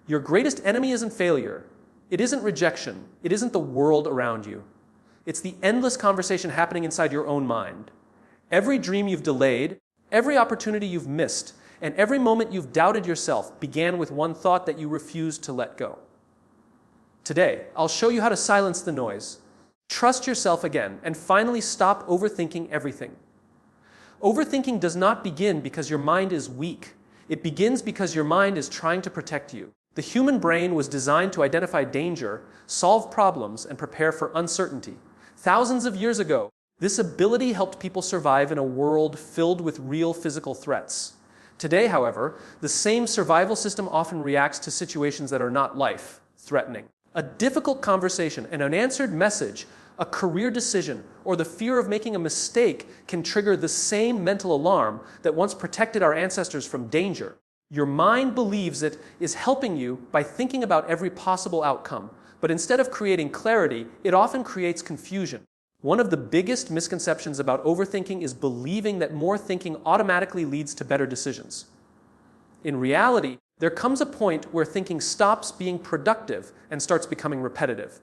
Your greatest enemy isn't failure. It isn't rejection. It isn't the world around you. It's the endless conversation happening inside your own mind. Every dream you've delayed, every opportunity you've missed, and every moment you've doubted yourself began with one thought that you refused to let go. Today, I'll show you how to silence the noise, trust yourself again, and finally stop overthinking everything. Overthinking does not begin because your mind is weak. It begins because your mind is trying to protect you. The human brain was designed to identify danger, solve problems, and prepare for uncertainty. Thousands of years ago, this ability helped people survive in a world filled with real physical threats. Today, however, the same survival system often reacts to situations that are not life-threatening. A difficult conversation, an unanswered message, a career decision, or the fear of making a mistake can trigger the same mental alarm that once protected our ancestors from danger. Your mind believes it is helping you by thinking about every possible outcome, but instead of creating clarity, it often creates confusion. One of the biggest misconceptions about overthinking is believing that more thinking automatically leads to better decisions. In reality, there comes a point where thinking stops being productive and starts becoming repetitive.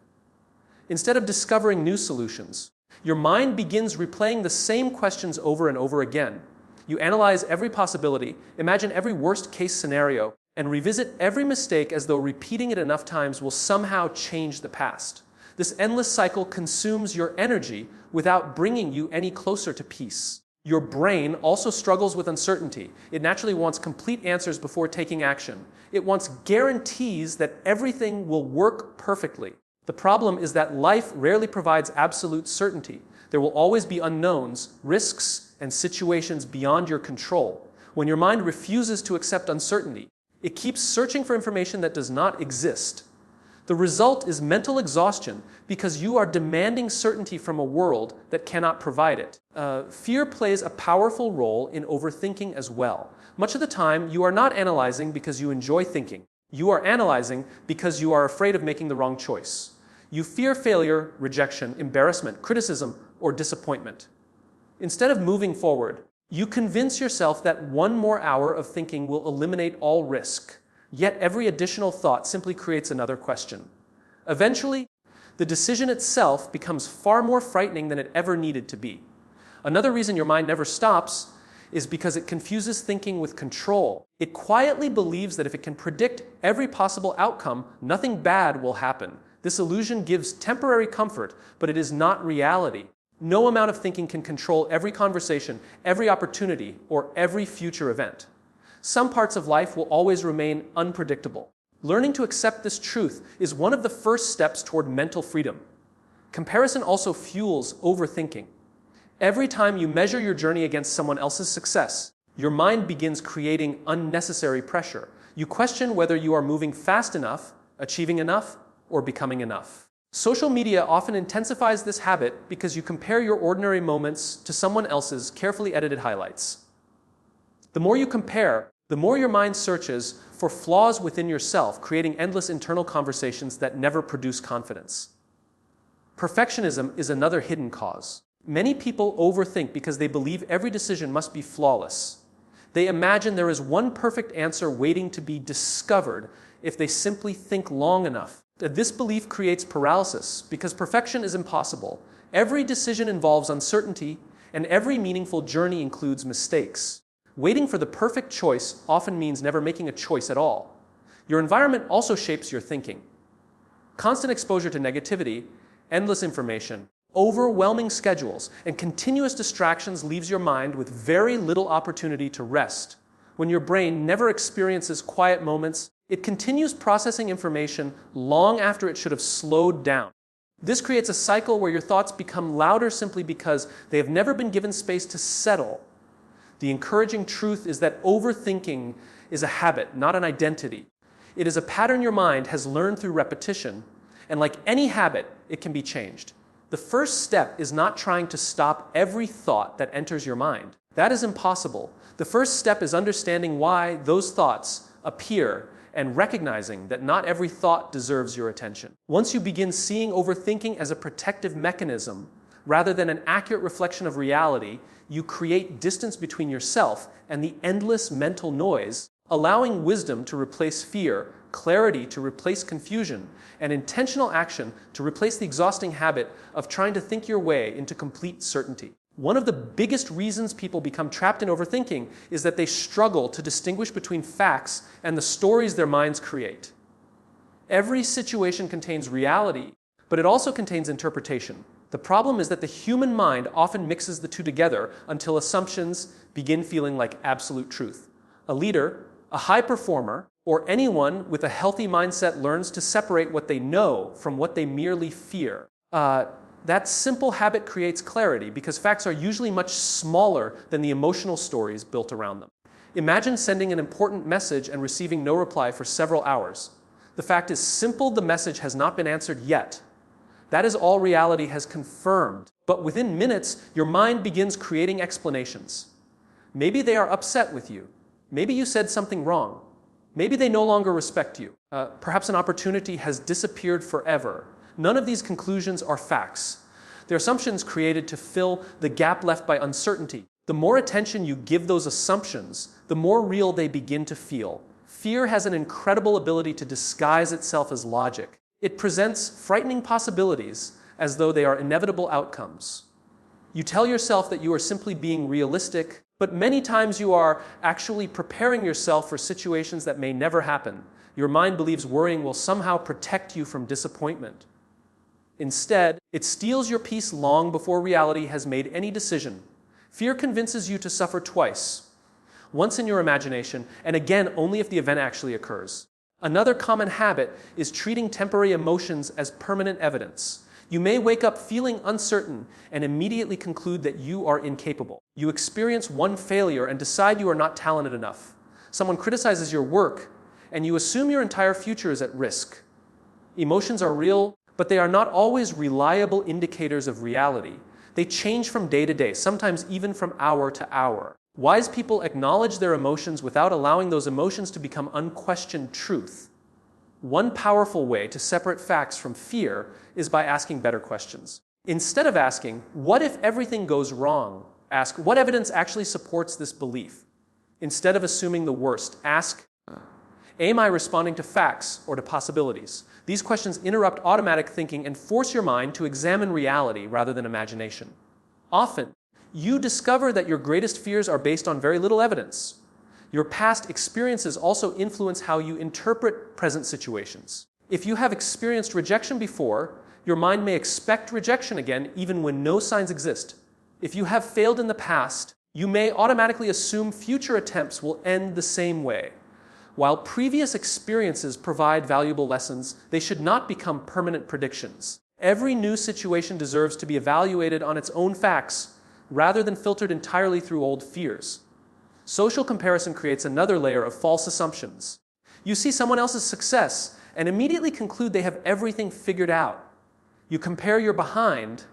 Instead of discovering new solutions, your mind begins replaying the same questions over and over again. You analyze every possibility, imagine every worst-case scenario, and revisit every mistake as though repeating it enough times will somehow change the past. This endless cycle consumes your energy without bringing you any closer to peace. Your brain also struggles with uncertainty. It naturally wants complete answers before taking action. It wants guarantees that everything will work perfectly. The problem is that life rarely provides absolute certainty. There will always be unknowns, risks, and situations beyond your control. When your mind refuses to accept uncertainty, it keeps searching for information that does not exist. The result is mental exhaustion because you are demanding certainty from a world that cannot provide it. Fear plays a powerful role in overthinking as well. Much of the time, you are not analyzing because you enjoy thinking. You are analyzing because you are afraid of making the wrong choice. You fear failure, rejection, embarrassment, criticism, or disappointment. Instead of moving forward, you convince yourself that one more hour of thinking will eliminate all risk. Yet every additional thought simply creates another question. Eventually, the decision itself becomes far more frightening than it ever needed to be. Another reason your mind never stops is because it confuses thinking with control. It quietly believes that if it can predict every possible outcome, nothing bad will happen. This illusion gives temporary comfort, but it is not reality. No amount of thinking can control every conversation, every opportunity, or every future event. Some parts of life will always remain unpredictable. Learning to accept this truth is one of the first steps toward mental freedom. Comparison also fuels overthinking. Every time you measure your journey against someone else's success, your mind begins creating unnecessary pressure. You question whether you are moving fast enough, achieving enough, or becoming enough. Social media often intensifies this habit because you compare your ordinary moments to someone else's carefully edited highlights. The more you compare, the more your mind searches for flaws within yourself, creating endless internal conversations that never produce confidence. Perfectionism is another hidden cause. Many people overthink because they believe every decision must be flawless. They imagine there is one perfect answer waiting to be discovered if they simply think long enough. This belief creates paralysis because perfection is impossible. Every decision involves uncertainty, and every meaningful journey includes mistakes. Waiting for the perfect choice often means never making a choice at all. Your environment also shapes your thinking. Constant exposure to negativity, endless information, overwhelming schedules, and continuous distractions leaves your mind with very little opportunity to rest. When your brain never experiences quiet moments, it continues processing information long after it should have slowed down. This creates a cycle where your thoughts become louder simply because they have never been given space to settle. The encouraging truth is that overthinking is a habit, not an identity. It is a pattern your mind has learned through repetition, and like any habit, it can be changed. The first step is not trying to stop every thought that enters your mind. That is impossible. The first step is understanding why those thoughts appear and recognizing that not every thought deserves your attention. Once you begin seeing overthinking as a protective mechanism, rather than an accurate reflection of reality, you create distance between yourself and the endless mental noise, allowing wisdom to replace fear, clarity to replace confusion, and intentional action to replace the exhausting habit of trying to think your way into complete certainty. One of the biggest reasons people become trapped in overthinking is that they struggle to distinguish between facts and the stories their minds create. Every situation contains reality, but it also contains interpretation. The problem is that the human mind often mixes the two together until assumptions begin feeling like absolute truth. A leader, a high performer, or anyone with a healthy mindset learns to separate what they know from what they merely fear. That simple habit creates clarity because facts are usually much smaller than the emotional stories built around them. Imagine sending an important message and receiving no reply for several hours. The fact is simple, the message has not been answered yet. That is all reality has confirmed. But within minutes, your mind begins creating explanations. Maybe they are upset with you. Maybe you said something wrong. Maybe they no longer respect you. Perhaps an opportunity has disappeared forever. None of these conclusions are facts. They're assumptions created to fill the gap left by uncertainty. The more attention you give those assumptions, the more real they begin to feel. Fear has an incredible ability to disguise itself as logic. It presents frightening possibilities as though they are inevitable outcomes. You tell yourself that you are simply being realistic, but many times you are actually preparing yourself for situations that may never happen. Your mind believes worrying will somehow protect you from disappointment. Instead, it steals your peace long before reality has made any decision. Fear convinces you to suffer twice, once in your imagination, and again only if the event actually occurs. Another common habit is treating temporary emotions as permanent evidence. You may wake up feeling uncertain and immediately conclude that you are incapable. You experience one failure and decide you are not talented enough. Someone criticizes your work, and you assume your entire future is at risk. Emotions are real, but they are not always reliable indicators of reality. They change from day to day, sometimes even from hour to hour. Wise people acknowledge their emotions without allowing those emotions to become unquestioned truth. One powerful way to separate facts from fear is by asking better questions. Instead of asking, what if everything goes wrong? Ask, what evidence actually supports this belief? Instead of assuming the worst, ask, am I responding to facts or to possibilities? These questions interrupt automatic thinking and force your mind to examine reality rather than imagination. Often, you discover that your greatest fears are based on very little evidence. Your past experiences also influence how you interpret present situations. If you have experienced rejection before, your mind may expect rejection again even when no signs exist. If you have failed in the past, you may automatically assume future attempts will end the same way. While previous experiences provide valuable lessons, they should not become permanent predictions. Every new situation deserves to be evaluated on its own facts, rather than filtered entirely through old fears. Social comparison creates another layer of false assumptions. You see someone else's success and immediately conclude they have everything figured out. You compare your behind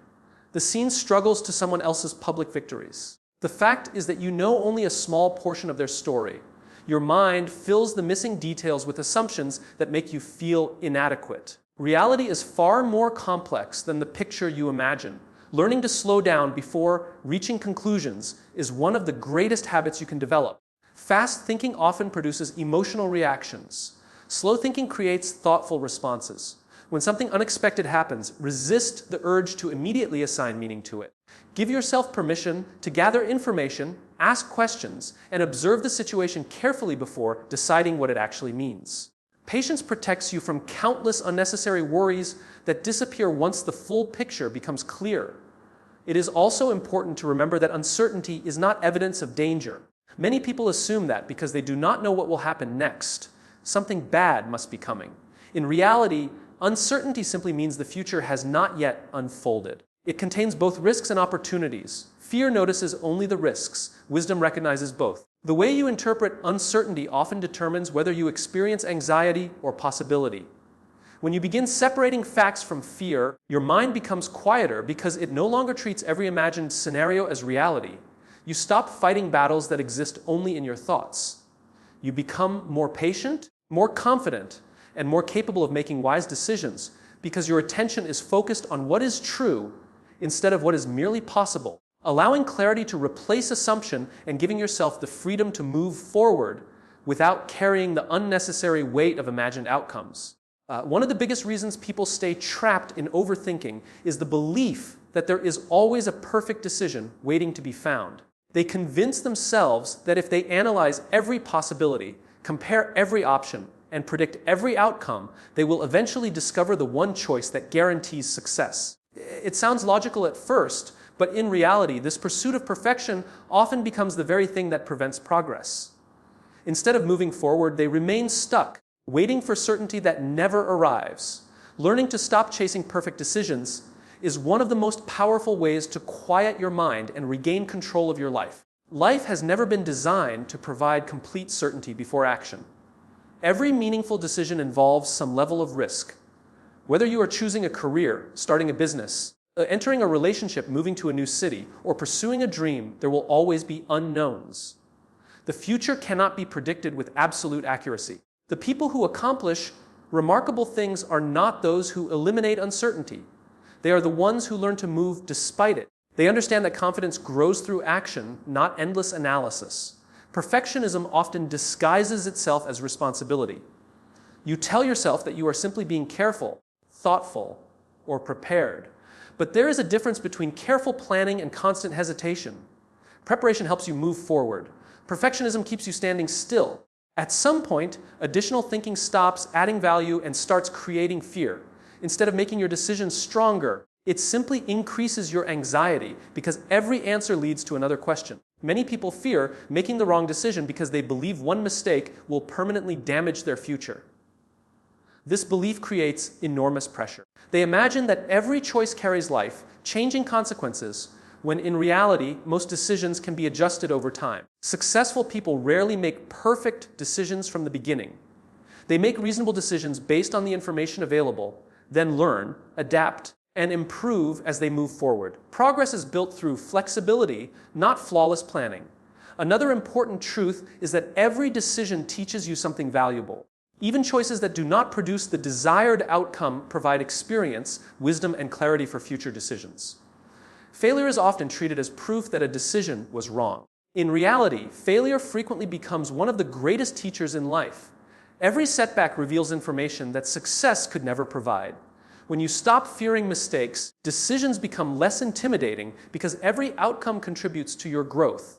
the scenes struggles to someone else's public victories. The fact is that you know only a small portion of their story. Your mind fills the missing details with assumptions that make you feel inadequate. Reality is far more complex than the picture you imagine. Learning to slow down before reaching conclusions is one of the greatest habits you can develop. Fast thinking often produces emotional reactions. Slow thinking creates thoughtful responses. When something unexpected happens, resist the urge to immediately assign meaning to it. Give yourself permission to gather information, ask questions, and observe the situation carefully before deciding what it actually means. Patience protects you from countless unnecessary worries that disappear once the full picture becomes clear. It is also important to remember that uncertainty is not evidence of danger. Many people assume that because they do not know what will happen next, something bad must be coming. In reality, uncertainty simply means the future has not yet unfolded. It contains both risks and opportunities. Fear notices only the risks. Wisdom recognizes both. The way you interpret uncertainty often determines whether you experience anxiety or possibility. When you begin separating facts from fear, your mind becomes quieter because it no longer treats every imagined scenario as reality. You stop fighting battles that exist only in your thoughts. You become more patient, more confident, and more capable of making wise decisions because your attention is focused on what is true instead of what is merely possible. Allowing clarity to replace assumption and giving yourself the freedom to move forward without carrying the unnecessary weight of imagined outcomes. One of the biggest reasons people stay trapped in overthinking is the belief that there is always a perfect decision waiting to be found. They convince themselves that if they analyze every possibility, compare every option, and predict every outcome, they will eventually discover the one choice that guarantees success. It sounds logical at first, but in reality, this pursuit of perfection often becomes the very thing that prevents progress. Instead of moving forward, they remain stuck, waiting for certainty that never arrives. Learning to stop chasing perfect decisions is one of the most powerful ways to quiet your mind and regain control of your life. Life has never been designed to provide complete certainty before action. Every meaningful decision involves some level of risk. Whether you are choosing a career, starting a business, entering a relationship, moving to a new city, or pursuing a dream, there will always be unknowns. The future cannot be predicted with absolute accuracy. The people who accomplish remarkable things are not those who eliminate uncertainty. They are the ones who learn to move despite it. They understand that confidence grows through action, not endless analysis. Perfectionism often disguises itself as responsibility. You tell yourself that you are simply being careful, thoughtful, or prepared. But there is a difference between careful planning and constant hesitation. Preparation helps you move forward. Perfectionism keeps you standing still. At some point, additional thinking stops adding value and starts creating fear. Instead of making your decisions stronger, it simply increases your anxiety because every answer leads to another question. Many people fear making the wrong decision because they believe one mistake will permanently damage their future. This belief creates enormous pressure. They imagine that every choice carries life, changing consequences, when in reality, most decisions can be adjusted over time. Successful people rarely make perfect decisions from the beginning. They make reasonable decisions based on the information available, then learn, adapt, and improve as they move forward. Progress is built through flexibility, not flawless planning. Another important truth is that every decision teaches you something valuable. Even choices that do not produce the desired outcome provide experience, wisdom, and clarity for future decisions. Failure is often treated as proof that a decision was wrong. In reality, failure frequently becomes one of the greatest teachers in life. Every setback reveals information that success could never provide. When you stop fearing mistakes, decisions become less intimidating because every outcome contributes to your growth.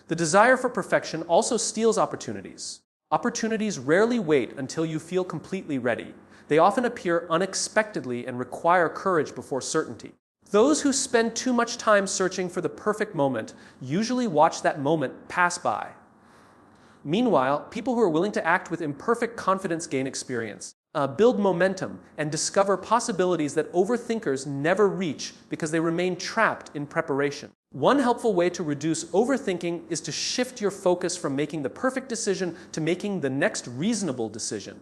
The desire for perfection also steals opportunities. Opportunities rarely wait until you feel completely ready. They often appear unexpectedly and require courage before certainty. Those who spend too much time searching for the perfect moment usually watch that moment pass by. Meanwhile, people who are willing to act with imperfect confidence gain experience, build momentum, and discover possibilities that overthinkers never reach because they remain trapped in preparation. One helpful way to reduce overthinking is to shift your focus from making the perfect decision to making the next reasonable decision.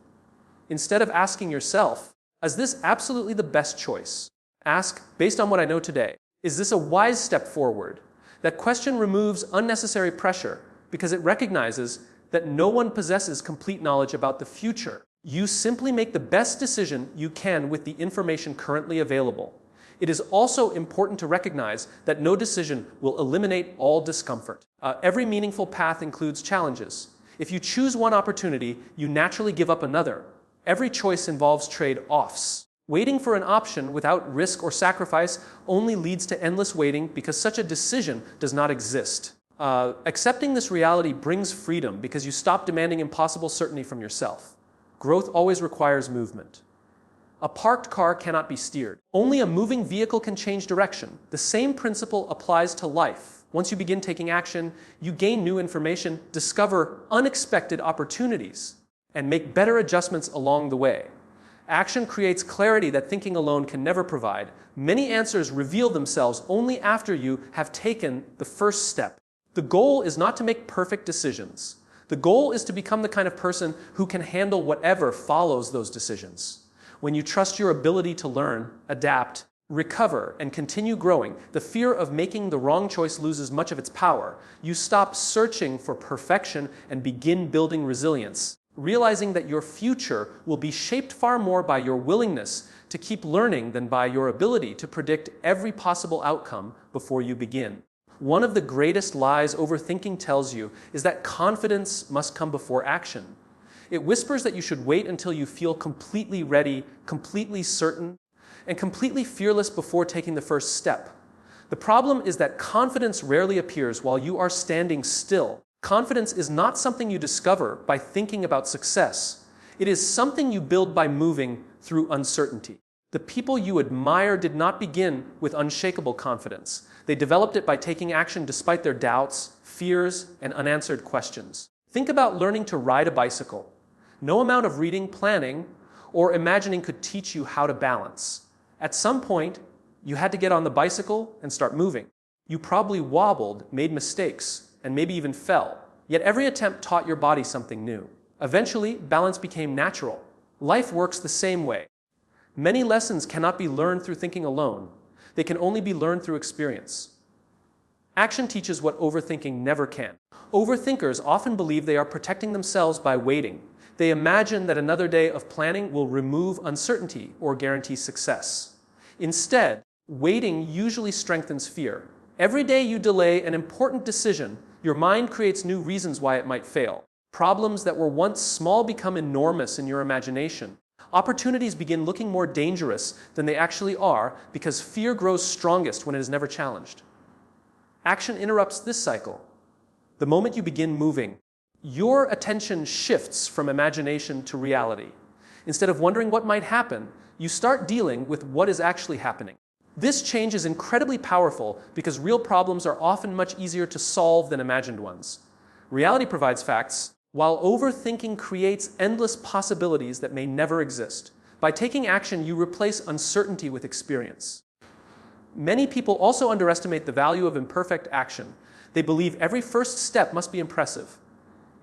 Instead of asking yourself, is this absolutely the best choice? Ask, based on what I know today, is this a wise step forward? That question removes unnecessary pressure because it recognizes that no one possesses complete knowledge about the future. You simply make the best decision you can with the information currently available. It is also important to recognize that no decision will eliminate all discomfort. Every meaningful path includes challenges. If you choose one opportunity, you naturally give up another. Every choice involves trade-offs. Waiting for an option without risk or sacrifice only leads to endless waiting because such a decision does not exist. Accepting this reality brings freedom because you stop demanding impossible certainty from yourself. Growth always requires movement. A parked car cannot be steered. Only a moving vehicle can change direction. The same principle applies to life. Once you begin taking action, you gain new information, discover unexpected opportunities, and make better adjustments along the way. Action creates clarity that thinking alone can never provide. Many answers reveal themselves only after you have taken the first step. The goal is not to make perfect decisions. The goal is to become the kind of person who can handle whatever follows those decisions. When you trust your ability to learn, adapt, recover, and continue growing, the fear of making the wrong choice loses much of its power. You stop searching for perfection and begin building resilience, realizing that your future will be shaped far more by your willingness to keep learning than by your ability to predict every possible outcome before you begin. One of the greatest lies overthinking tells you is that confidence must come before action. It whispers that you should wait until you feel completely ready, completely certain, and completely fearless before taking the first step. The problem is that confidence rarely appears while you are standing still. Confidence is not something you discover by thinking about success. It is something you build by moving through uncertainty. The people you admire did not begin with unshakable confidence. They developed it by taking action despite their doubts, fears, and unanswered questions. Think about learning to ride a bicycle. No amount of reading, planning, or imagining could teach you how to balance. At some point, you had to get on the bicycle and start moving. You probably wobbled, made mistakes, and maybe even fell. Yet every attempt taught your body something new. Eventually, balance became natural. Life works the same way. Many lessons cannot be learned through thinking alone. They can only be learned through experience. Action teaches what overthinking never can. Overthinkers often believe they are protecting themselves by waiting. They imagine that another day of planning will remove uncertainty or guarantee success. Instead, waiting usually strengthens fear. Every day you delay an important decision, your mind creates new reasons why it might fail. Problems that were once small become enormous in your imagination. Opportunities begin looking more dangerous than they actually are because fear grows strongest when it is never challenged. Action interrupts this cycle. The moment you begin moving, your attention shifts from imagination to reality. Instead of wondering what might happen, you start dealing with what is actually happening. This change is incredibly powerful because real problems are often much easier to solve than imagined ones. Reality provides facts, while overthinking creates endless possibilities that may never exist. By taking action, you replace uncertainty with experience. Many people also underestimate the value of imperfect action. They believe every first step must be impressive.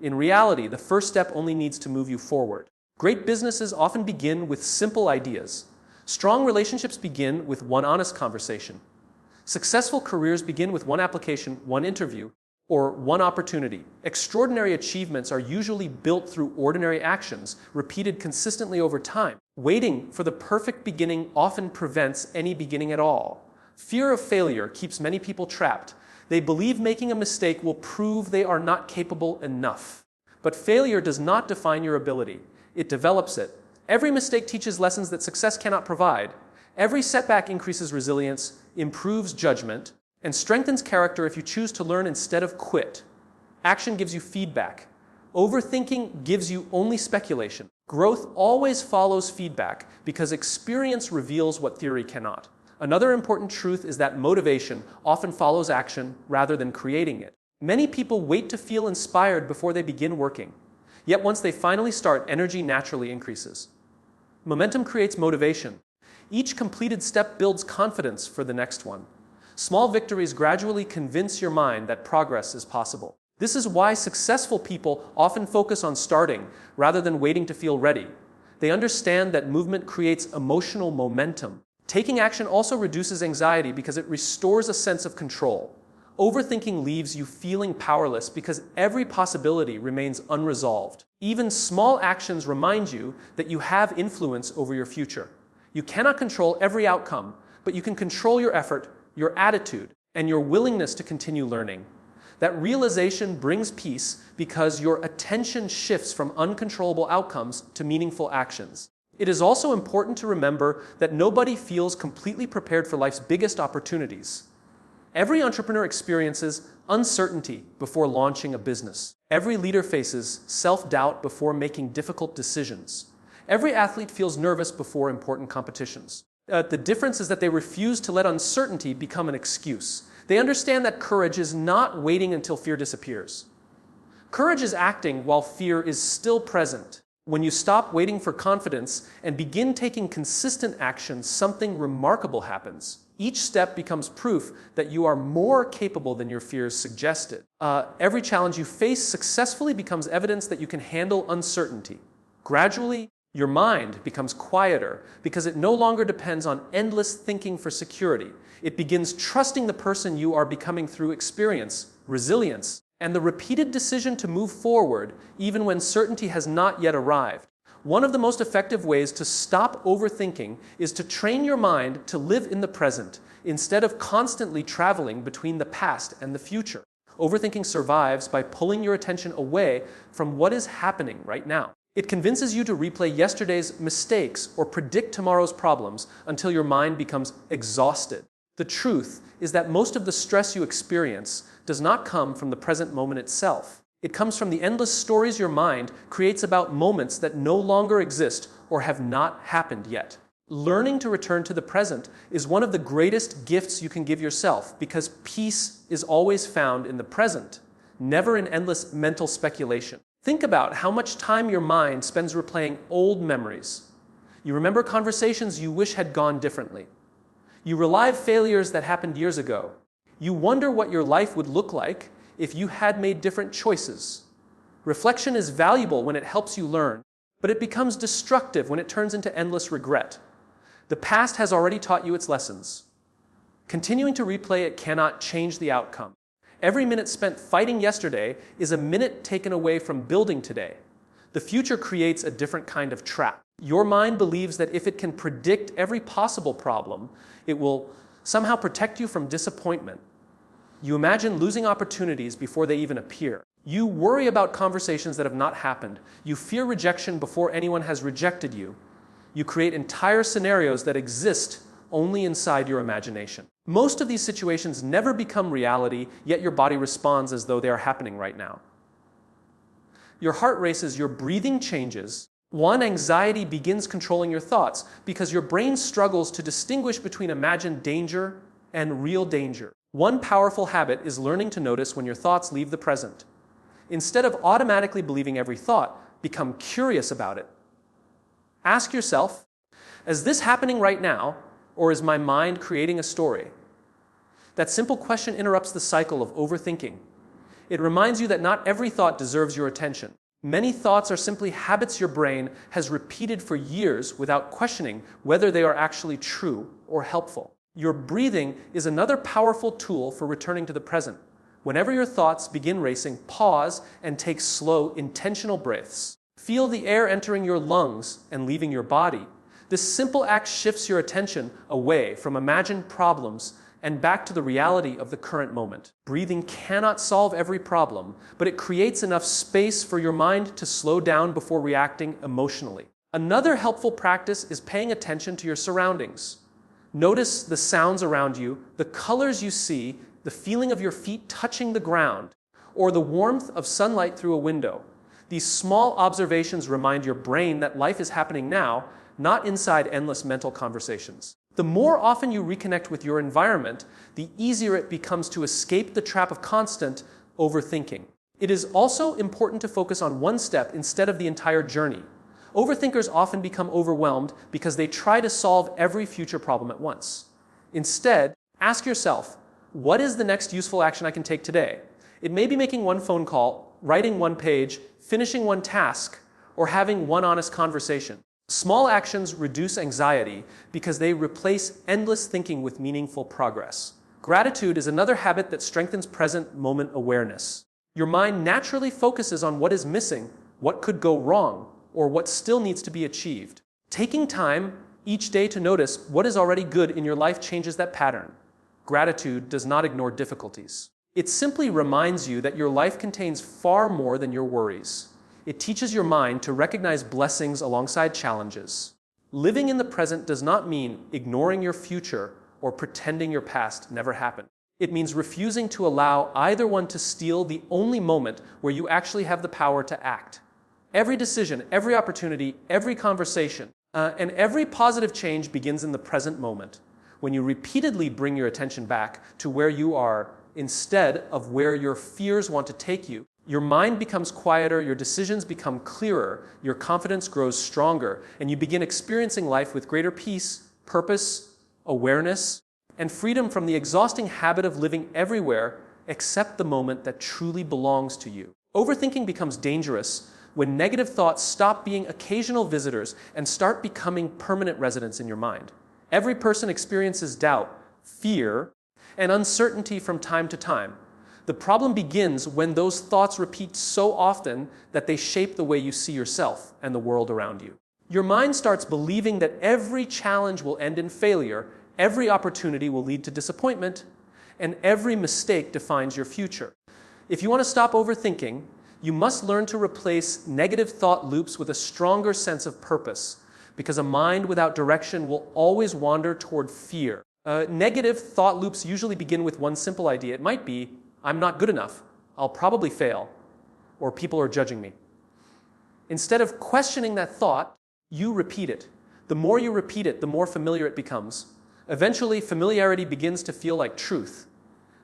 In reality, the first step only needs to move you forward. Great businesses often begin with simple ideas. Strong relationships begin with one honest conversation. Successful careers begin with one application, one interview, or one opportunity. Extraordinary achievements are usually built through ordinary actions, repeated consistently over time. Waiting for the perfect beginning often prevents any beginning at all. Fear of failure keeps many people trapped. They believe making a mistake will prove they are not capable enough. But failure does not define your ability. It develops it. Every mistake teaches lessons that success cannot provide. Every setback increases resilience, improves judgment, and strengthens character if you choose to learn instead of quit. Action gives you feedback. Overthinking gives you only speculation. Growth always follows feedback because experience reveals what theory cannot. Another important truth is that motivation often follows action rather than creating it. Many people wait to feel inspired before they begin working. Yet once they finally start, energy naturally increases. Momentum creates motivation. Each completed step builds confidence for the next one. Small victories gradually convince your mind that progress is possible. This is why successful people often focus on starting rather than waiting to feel ready. They understand that movement creates emotional momentum. Taking action also reduces anxiety because it restores a sense of control. Overthinking leaves you feeling powerless because every possibility remains unresolved. Even small actions remind you that you have influence over your future. You cannot control every outcome, but you can control your effort, your attitude, and your willingness to continue learning. That realization brings peace because your attention shifts from uncontrollable outcomes to meaningful actions. It is also important to remember that nobody feels completely prepared for life's biggest opportunities. Every entrepreneur experiences uncertainty before launching a business. Every leader faces self-doubt before making difficult decisions. Every athlete feels nervous before important competitions. The difference is that they refuse to let uncertainty become an excuse. They understand that courage is not waiting until fear disappears. Courage is acting while fear is still present. When you stop waiting for confidence and begin taking consistent action, something remarkable happens. Each step becomes proof that you are more capable than your fears suggested. Every challenge you face successfully becomes evidence that you can handle uncertainty. Gradually, your mind becomes quieter because it no longer depends on endless thinking for security. It begins trusting the person you are becoming through experience, resilience, and the repeated decision to move forward even when certainty has not yet arrived. One of the most effective ways to stop overthinking is to train your mind to live in the present instead of constantly traveling between the past and the future. Overthinking survives by pulling your attention away from what is happening right now. It convinces you to replay yesterday's mistakes or predict tomorrow's problems until your mind becomes exhausted. The truth is that most of the stress you experience does not come from the present moment itself. It comes from the endless stories your mind creates about moments that no longer exist or have not happened yet. Learning to return to the present is one of the greatest gifts you can give yourself because peace is always found in the present, never in endless mental speculation. Think about how much time your mind spends replaying old memories. You remember conversations you wish had gone differently. You relive failures that happened years ago. You wonder what your life would look like if you had made different choices. Reflection is valuable when it helps you learn, but it becomes destructive when it turns into endless regret. The past has already taught you its lessons. Continuing to replay it cannot change the outcome. Every minute spent fighting yesterday is a minute taken away from building today. The future creates a different kind of trap. Your mind believes that if it can predict every possible problem, it will somehow protect you from disappointment. You imagine losing opportunities before they even appear. You worry about conversations that have not happened. You fear rejection before anyone has rejected you. You create entire scenarios that exist only inside your imagination. Most of these situations never become reality, yet your body responds as though they are happening right now. Your heart races, your breathing changes. Anxiety begins controlling your thoughts because your brain struggles to distinguish between imagined danger and real danger. One powerful habit is learning to notice when your thoughts leave the present. Instead of automatically believing every thought, become curious about it. Ask yourself, is this happening right now, or is my mind creating a story? That simple question interrupts the cycle of overthinking. It reminds you that not every thought deserves your attention. Many thoughts are simply habits your brain has repeated for years without questioning whether they are actually true or helpful. Your breathing is another powerful tool for returning to the present. Whenever your thoughts begin racing, pause and take slow, intentional breaths. Feel the air entering your lungs and leaving your body. This simple act shifts your attention away from imagined problems and back to the reality of the current moment. Breathing cannot solve every problem, but it creates enough space for your mind to slow down before reacting emotionally. Another helpful practice is paying attention to your surroundings. Notice the sounds around you, the colors you see, the feeling of your feet touching the ground, or the warmth of sunlight through a window. These small observations remind your brain that life is happening now, not inside endless mental conversations. The more often you reconnect with your environment, the easier it becomes to escape the trap of constant overthinking. It is also important to focus on one step instead of the entire journey. Overthinkers often become overwhelmed because they try to solve every future problem at once. Instead, ask yourself, what is the next useful action I can take today? It may be making one phone call, writing one page, finishing one task, or having one honest conversation. Small actions reduce anxiety because they replace endless thinking with meaningful progress. Gratitude is another habit that strengthens present moment awareness. Your mind naturally focuses on what is missing, what could go wrong, or what still needs to be achieved. Taking time each day to notice what is already good in your life changes that pattern. Gratitude does not ignore difficulties. It simply reminds you that your life contains far more than your worries. It teaches your mind to recognize blessings alongside challenges. Living in the present does not mean ignoring your future or pretending your past never happened. It means refusing to allow either one to steal the only moment where you actually have the power to act. Every decision, every opportunity, every conversation, and every positive change begins in the present moment, when you repeatedly bring your attention back to where you are instead of where your fears want to take you. Your mind becomes quieter, your decisions become clearer, your confidence grows stronger, and you begin experiencing life with greater peace, purpose, awareness, and freedom from the exhausting habit of living everywhere except the moment that truly belongs to you. Overthinking becomes dangerous when negative thoughts stop being occasional visitors and start becoming permanent residents in your mind. Every person experiences doubt, fear, and uncertainty from time to time. The problem begins when those thoughts repeat so often that they shape the way you see yourself and the world around you. Your mind starts believing that every challenge will end in failure, every opportunity will lead to disappointment, and every mistake defines your future. If you want to stop overthinking, you must learn to replace negative thought loops with a stronger sense of purpose, because a mind without direction will always wander toward fear. Negative thought loops usually begin with one simple idea. It might be, I'm not good enough, I'll probably fail, or people are judging me. Instead of questioning that thought, you repeat it. The more you repeat it, the more familiar it becomes. Eventually, familiarity begins to feel like truth.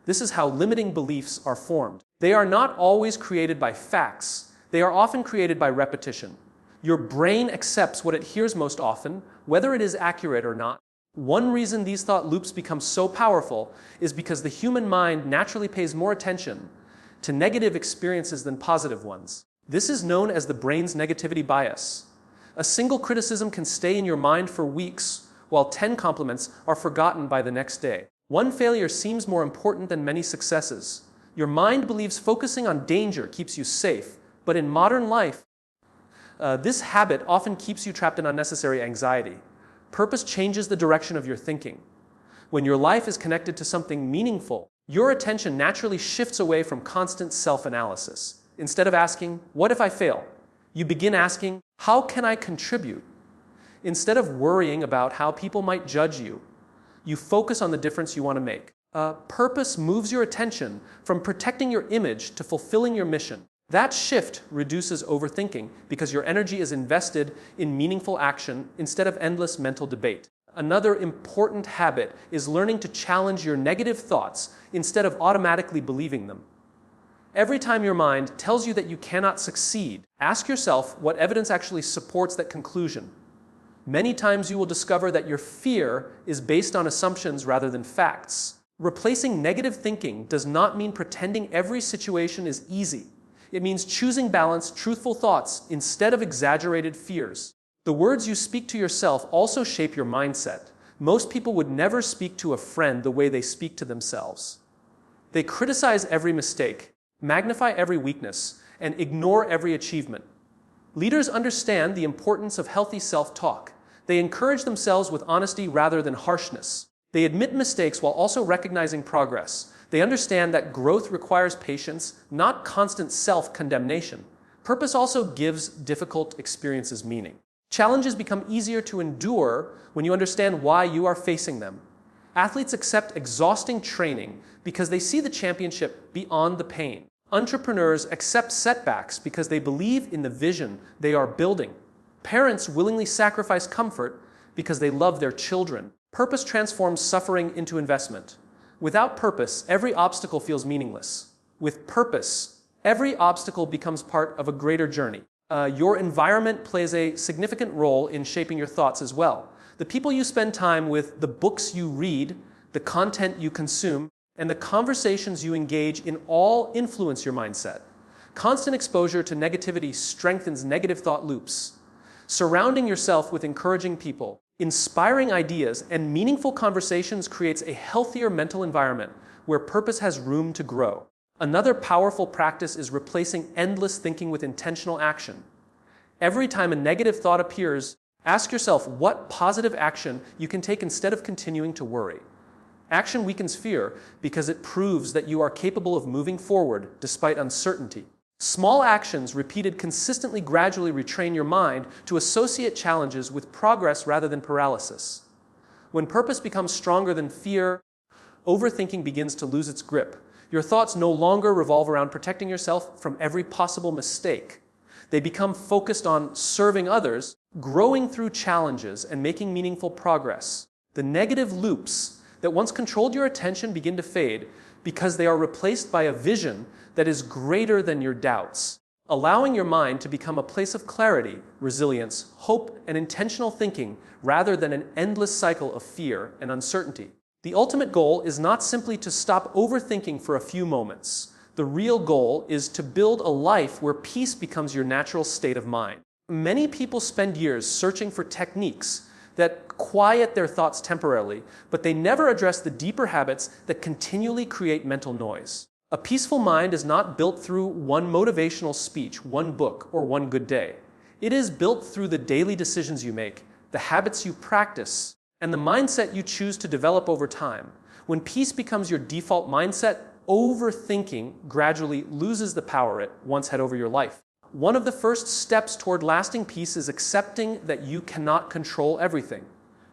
This is how limiting beliefs are formed. They are not always created by facts. They are often created by repetition. Your brain accepts what it hears most often, whether it is accurate or not. One reason these thought loops become so powerful is because the human mind naturally pays more attention to negative experiences than positive ones. This is known as the brain's negativity bias. A single criticism can stay in your mind for weeks, while 10 compliments are forgotten by the next day. One failure seems more important than many successes. Your mind believes focusing on danger keeps you safe, but in modern life, this habit often keeps you trapped in unnecessary anxiety. Purpose changes the direction of your thinking. When your life is connected to something meaningful, your attention naturally shifts away from constant self-analysis. Instead of asking, what if I fail? You begin asking, how can I contribute? Instead of worrying about how people might judge you, you focus on the difference you want to make. Purpose moves your attention from protecting your image to fulfilling your mission. That shift reduces overthinking because your energy is invested in meaningful action instead of endless mental debate. Another important habit is learning to challenge your negative thoughts instead of automatically believing them. Every time your mind tells you that you cannot succeed, ask yourself what evidence actually supports that conclusion. Many times you will discover that your fear is based on assumptions rather than facts. Replacing negative thinking does not mean pretending every situation is easy. It means choosing balanced, truthful thoughts instead of exaggerated fears. The words you speak to yourself also shape your mindset. Most people would never speak to a friend the way they speak to themselves. They criticize every mistake, magnify every weakness, and ignore every achievement. Leaders understand the importance of healthy self-talk. They encourage themselves with honesty rather than harshness. They admit mistakes while also recognizing progress. They understand that growth requires patience, not constant self-condemnation. Purpose also gives difficult experiences meaning. Challenges become easier to endure when you understand why you are facing them. Athletes accept exhausting training because they see the championship beyond the pain. Entrepreneurs accept setbacks because they believe in the vision they are building. Parents willingly sacrifice comfort because they love their children. Purpose transforms suffering into investment. Without purpose, every obstacle feels meaningless. With purpose, every obstacle becomes part of a greater journey. Your environment plays a significant role in shaping your thoughts as well. The people you spend time with, the books you read, the content you consume, and the conversations you engage in all influence your mindset. Constant exposure to negativity strengthens negative thought loops. Surrounding yourself with encouraging people, inspiring ideas, and meaningful conversations creates a healthier mental environment where purpose has room to grow. Another powerful practice is replacing endless thinking with intentional action. Every time a negative thought appears, ask yourself what positive action you can take instead of continuing to worry. Action weakens fear because it proves that you are capable of moving forward despite uncertainty. Small actions repeated consistently gradually retrain your mind to associate challenges with progress rather than paralysis. When purpose becomes stronger than fear, overthinking begins to lose its grip. Your thoughts no longer revolve around protecting yourself from every possible mistake. They become focused on serving others, growing through challenges, and making meaningful progress. The negative loops that once controlled your attention begin to fade because they are replaced by a vision that is greater than your doubts, allowing your mind to become a place of clarity, resilience, hope, and intentional thinking rather than an endless cycle of fear and uncertainty. The ultimate goal is not simply to stop overthinking for a few moments. The real goal is to build a life where peace becomes your natural state of mind. Many people spend years searching for techniques that quiet their thoughts temporarily, but they never address the deeper habits that continually create mental noise. A peaceful mind is not built through one motivational speech, one book, or one good day. It is built through the daily decisions you make, the habits you practice, and the mindset you choose to develop over time. When peace becomes your default mindset, overthinking gradually loses the power it once had over your life. One of the first steps toward lasting peace is accepting that you cannot control everything.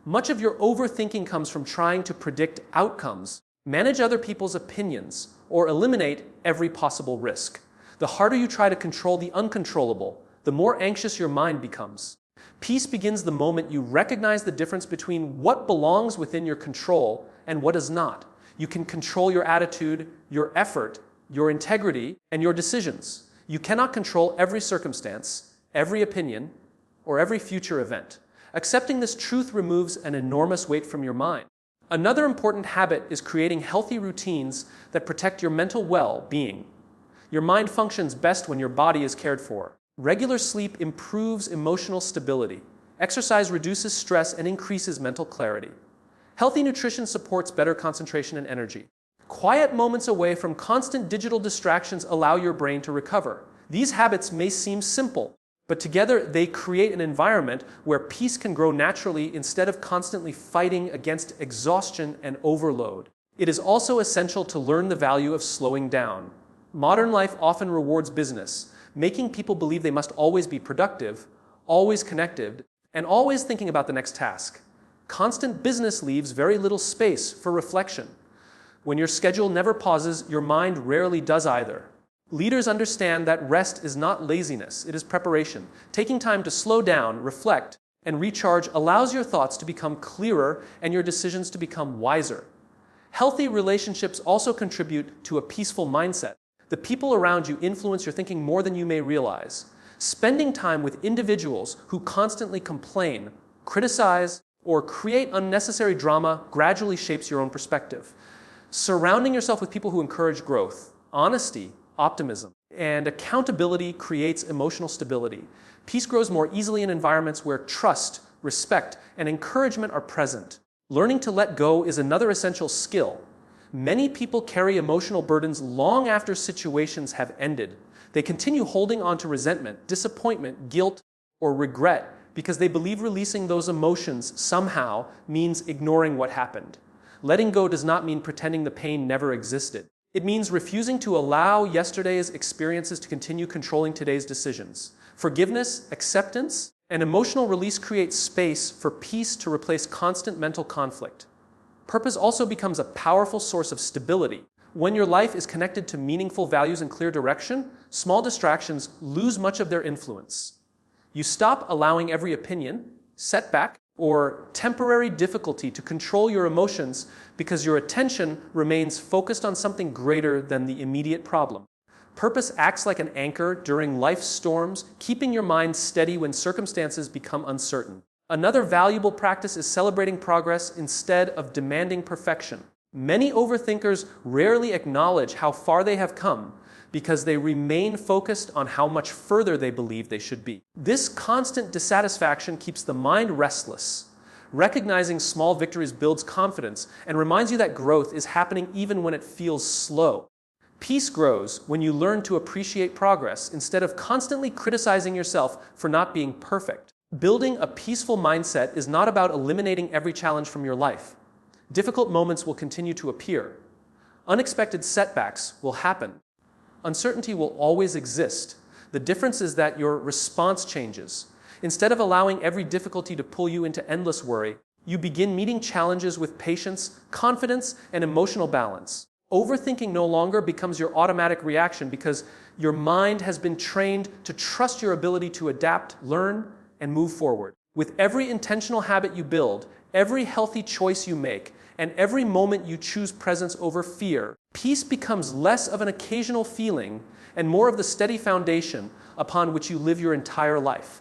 Much of your overthinking comes from trying to predict outcomes, manage other people's opinions, or eliminate every possible risk. The harder you try to control the uncontrollable, the more anxious your mind becomes. Peace begins the moment you recognize the difference between what belongs within your control and what does not. You can control your attitude, your effort, your integrity, and your decisions. You cannot control every circumstance, every opinion, or every future event. Accepting this truth removes an enormous weight from your mind. Another important habit is creating healthy routines that protect your mental well-being. Your mind functions best when your body is cared for. Regular sleep improves emotional stability. Exercise reduces stress and increases mental clarity. Healthy nutrition supports better concentration and energy. Quiet moments away from constant digital distractions allow your brain to recover. These habits may seem simple, but together they create an environment where peace can grow naturally instead of constantly fighting against exhaustion and overload. It is also essential to learn the value of slowing down. Modern life often rewards business, making people believe they must always be productive, always connected, and always thinking about the next task. Constant business leaves very little space for reflection. When your schedule never pauses, your mind rarely does either. Leaders understand that rest is not laziness, it is preparation. Taking time to slow down, reflect, and recharge allows your thoughts to become clearer and your decisions to become wiser. Healthy relationships also contribute to a peaceful mindset. The people around you influence your thinking more than you may realize. Spending time with individuals who constantly complain, criticize, or create unnecessary drama gradually shapes your own perspective. Surrounding yourself with people who encourage growth, honesty, optimism, and accountability creates emotional stability. Peace grows more easily in environments where trust, respect, and encouragement are present. Learning to let go is another essential skill. Many people carry emotional burdens long after situations have ended. They continue holding on to resentment, disappointment, guilt, or regret because they believe releasing those emotions somehow means ignoring what happened. Letting go does not mean pretending the pain never existed. It means refusing to allow yesterday's experiences to continue controlling today's decisions. Forgiveness, acceptance, and emotional release create space for peace to replace constant mental conflict. Purpose also becomes a powerful source of stability. When your life is connected to meaningful values and clear direction, small distractions lose much of their influence. You stop allowing every opinion, setback, or temporary difficulty to control your emotions because your attention remains focused on something greater than the immediate problem. Purpose acts like an anchor during life's storms, keeping your mind steady when circumstances become uncertain. Another valuable practice is celebrating progress instead of demanding perfection. Many overthinkers rarely acknowledge how far they have come because they remain focused on how much further they believe they should be. This constant dissatisfaction keeps the mind restless. Recognizing small victories builds confidence and reminds you that growth is happening even when it feels slow. Peace grows when you learn to appreciate progress instead of constantly criticizing yourself for not being perfect. Building a peaceful mindset is not about eliminating every challenge from your life. Difficult moments will continue to appear. Unexpected setbacks will happen. Uncertainty will always exist. The difference is that your response changes. Instead of allowing every difficulty to pull you into endless worry, you begin meeting challenges with patience, confidence, and emotional balance. Overthinking no longer becomes your automatic reaction because your mind has been trained to trust your ability to adapt, learn, and move forward. With every intentional habit you build, every healthy choice you make, and every moment you choose presence over fear, peace becomes less of an occasional feeling and more of the steady foundation upon which you live your entire life.